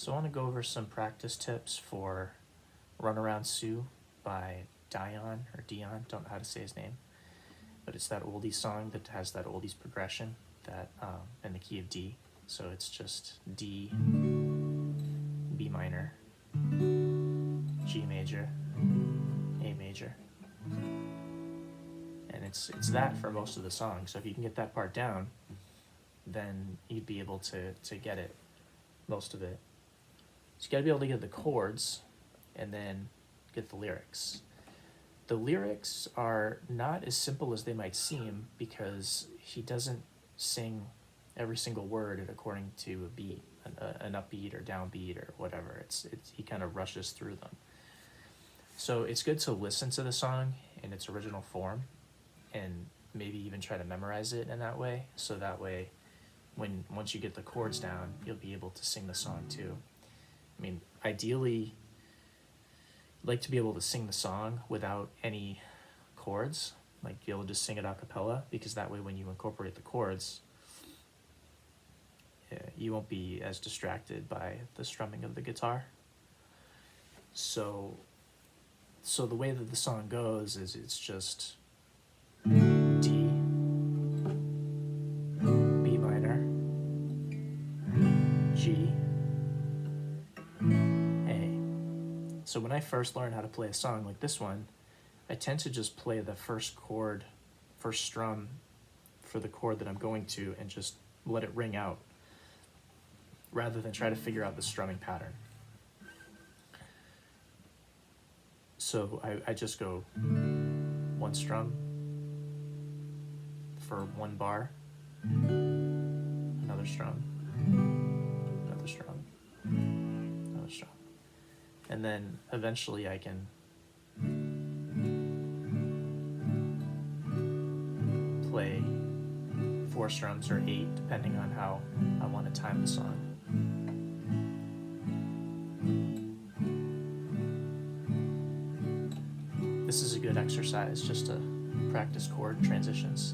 So I want to go over some practice tips for Runaround Sue by Dion, don't know how to say his name, but it's that oldies song that has that oldies progression that in the key of D. So it's just D, B minor, G major, A major, and it's that for most of the song. So if you can get that part down, then you'd be able to get it, most of it. So you got to be able to get the chords and then get the lyrics. The lyrics are not as simple as they might seem because he doesn't sing every single word according to a beat, an upbeat or downbeat or whatever. He kind of rushes through them. So it's good to listen to the song in its original form and maybe even try to memorize it in that way. So that way, once you get the chords down, you'll be able to sing the song too. I mean, ideally, I'd like to be able to sing the song without any chords, like be able to just sing it a cappella, because that way when you incorporate the chords, you won't be as distracted by the strumming of the guitar. So the way that the song goes is it's just D, B minor, G, A. So when I first learned how to play a song like this one, I tend to just play the first strum for the chord that I'm going to and just let it ring out, rather than try to figure out the strumming pattern. So I just go one strum for one bar, another strum, another strum, another strum. And then eventually I can play 4 strums or 8, depending on how I want to time the song. This is a good exercise just to practice chord transitions.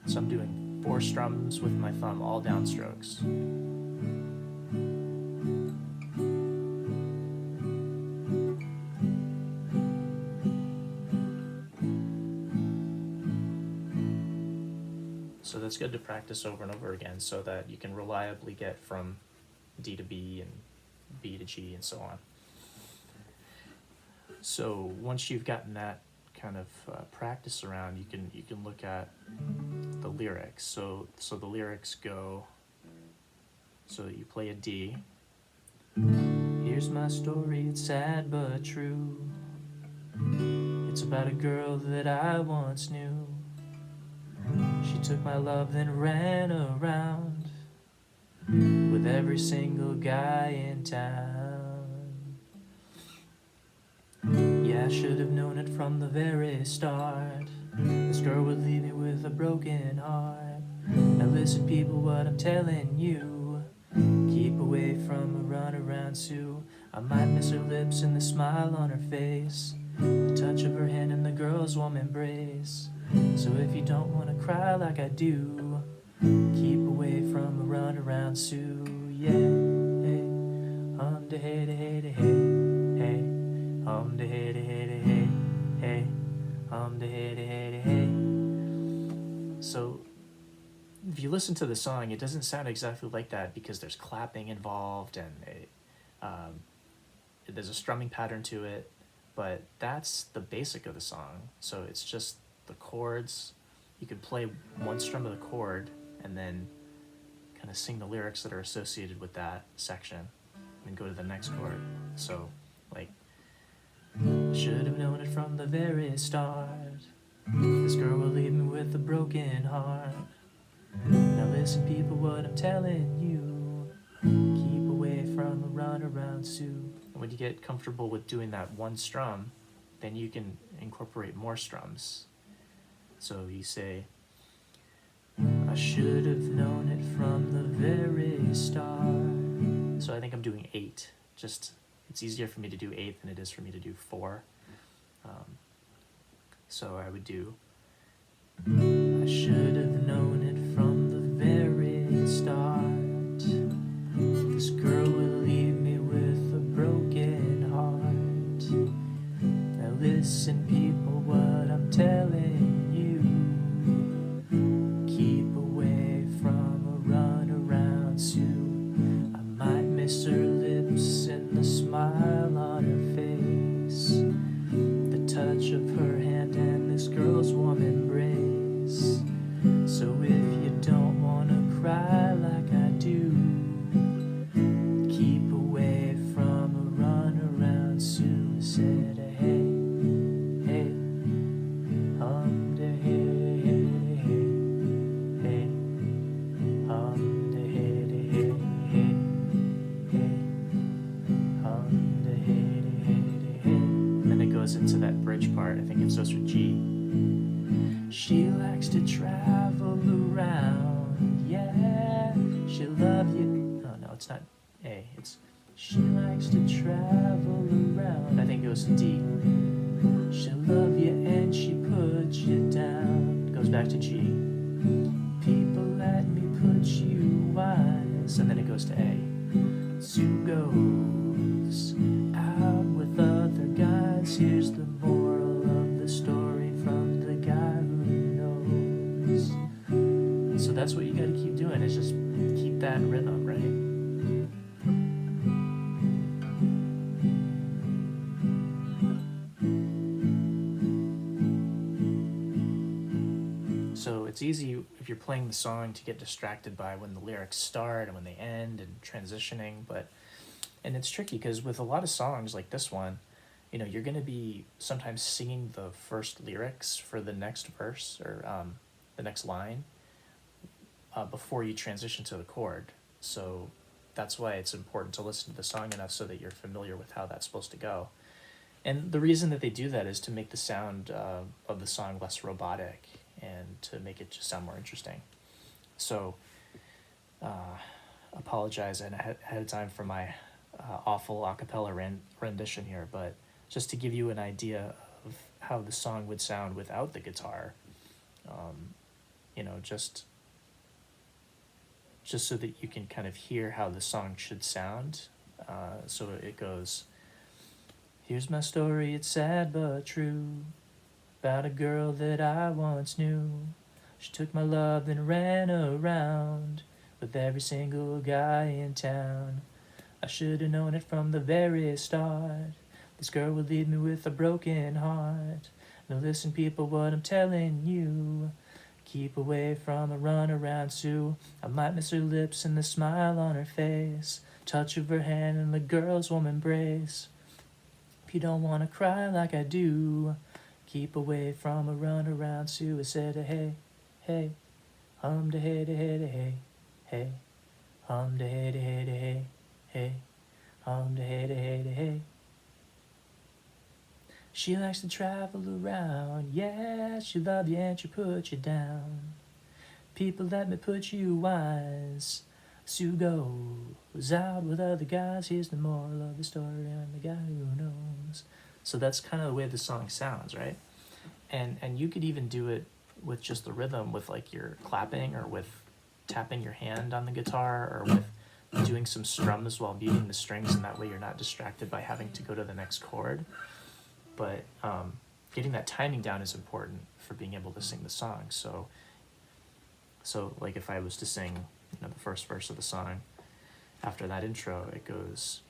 So I'm doing 4 strums with my thumb, all downstrokes. So that's good to practice over and over again so that you can reliably get from D to B and B to G and so on. So once you've gotten that kind of practice around, you can look at the lyrics. So the lyrics go, so you play a D. Here's my story, it's sad but true. It's about a girl that I once knew. She took my love then ran around with every single guy in town. Yeah, I should have known it from the very start. This girl would leave me with a broken heart. Now listen people, what I'm telling you, keep away from a runaround Sue. I might miss her lips and the smile on her face, the touch of her hand in the girl's warm embrace. So if you don't want to cry like I do, keep away from a runaround Sue. Yeah, hey, da hey da hey da hey, hey, da hey da hey da hey, hey, da hey da hey da hey. So if you listen to the song, it doesn't sound exactly like that because there's clapping involved and there's a strumming pattern to it, but that's the basic of the song. So it's just the chords. You could play one strum of the chord and then kind of sing the lyrics that are associated with that section and go to the next chord. So like, should have known it from the very start, this girl will leave me with a broken heart. Now listen people, what I'm telling you, keep away from a runaround Sue. And when you get comfortable with doing that one strum, then you can incorporate more strums. So you say, I should have known it from the very start. So I think I'm doing 8. Just, it's easier for me to do 8 than it is for me to do 4. So I would do, I should have known it from the very start. I think it starts with G. She likes to travel around, yeah. She'll love you. Oh, no, it's not A. It's she likes to travel around. I think it goes to D. She'll love you and she puts you down. It goes back to G. People let me put you wise. And then it goes to A. Sue goes out with other guys. Here's the moral of the story from the guy who knows. So that's what you gotta keep doing, is just keep that rhythm, right? So it's easy if you're playing the song to get distracted by when the lyrics start and when they end and transitioning, and it's tricky because with a lot of songs like this one, you know, you're going to be sometimes singing the first lyrics for the next verse or the next line before you transition to the chord. So that's why it's important to listen to the song enough so that you're familiar with how that's supposed to go. And the reason that they do that is to make the sound of the song less robotic and to make it just sound more interesting. So, apologize ahead of time for my awful a cappella rendition here, but just to give you an idea of how the song would sound without the guitar, you know, just so that you can kind of hear how the song should sound. So it goes, here's my story, it's sad but true, about a girl that I once knew. She took my love and ran around with every single guy in town. I should have known it from the very start. This girl would leave me with a broken heart. Now listen, people, what I'm telling you. Keep away from a runaround Sue. I might miss her lips and the smile on her face, touch of her hand and the girl's warm embrace. If you don't want to cry like I do, keep away from a runaround Sue. I said, hey, hey, hum da hey da hey da hey, hey, hum da hey da hey da hey, hey, hum da hey da hey da hey. She likes to travel around, yeah, she love you and she put you down. People let me put you wise. Sue goes out with other guys. Here's the moral of the story, I'm the guy who knows. So that's kind of the way the song sounds, right? And you could even do it with just the rhythm, with like your clapping or with tapping your hand on the guitar or with doing some strums while muting the strings, and that way you're not distracted by having to go to the next chord. But getting that timing down is important for being able to sing the song. So like if I was to sing, you know, the first verse of the song, after that intro, it goes,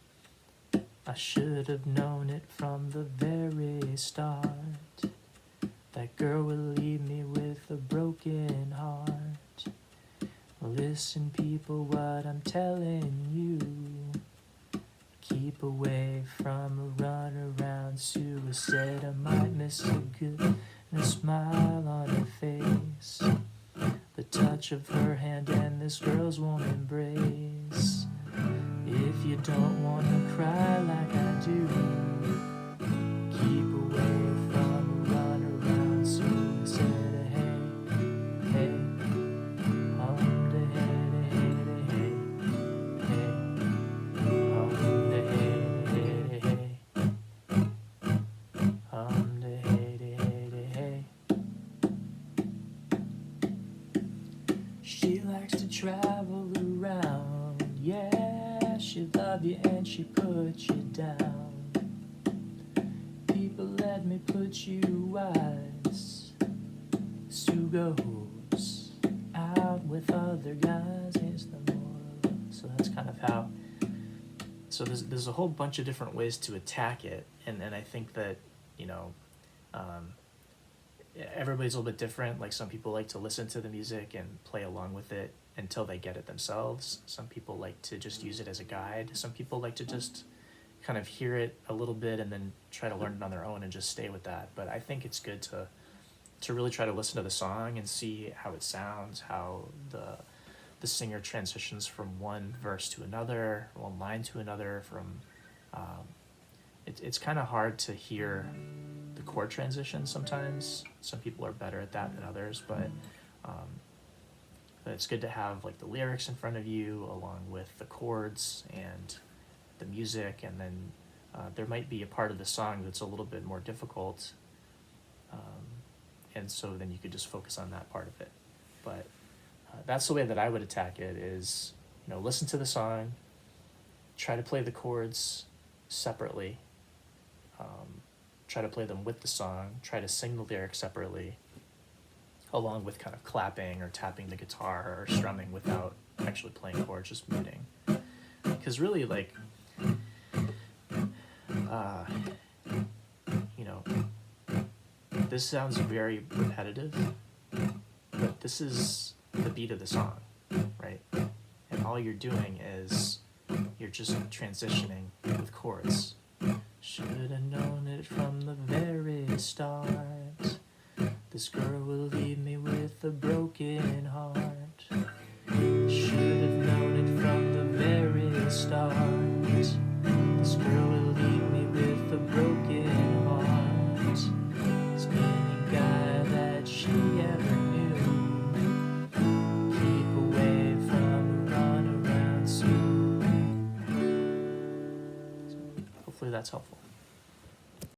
I should have known it from the very start. That girl will leave me with a broken heart. Listen, people, what I'm telling you. Keep away from a runaround Sue. I said I might miss a good and a smile on her face, the touch of her hand and this girl's warm embrace. If you don't want to cry like I do, keep away from a runaround Sue. I said hey, hey, hum da hey da hey da hey, hey, hum da hey da hey da hey, hum da hey da hey da hey. She likes to travel around, yeah, she love you and she puts you down. People let me put you wise. Sue goes out with other guys, here's the moral. So that's kind of how, so there's a whole bunch of different ways to attack it, and I think that, you know, everybody's a little bit different. Like some people like to listen to the music and play along with it until they get it themselves. Some people like to just use it as a guide. Some people like to just kind of hear it a little bit and then try to learn it on their own and just stay with that. But I think it's good to really try to listen to the song and see how it sounds, how the singer transitions from one verse to another, one line to another. From it's kind of hard to hear the chord transition sometimes. Some people are better at that than others, but it's good to have like the lyrics in front of you along with the chords and the music, and then there might be a part of the song that's a little bit more difficult, and so then you could just focus on that part of it. But that's the way that I would attack it is, listen to the song, try to play the chords separately, try to play them with the song, try to sing the lyrics separately, along with kind of clapping or tapping the guitar or strumming without actually playing chords, just muting. Because really, like, this sounds very repetitive, but this is the beat of the song, right? And all you're doing is you're just transitioning with chords. Should have known it from the very start. This girl will leave me with a broken heart. Should have known it from the very start. This girl will leave me with a broken heart. It's any guy that she ever knew. Keep away from Runaround Sue. So hopefully that's helpful.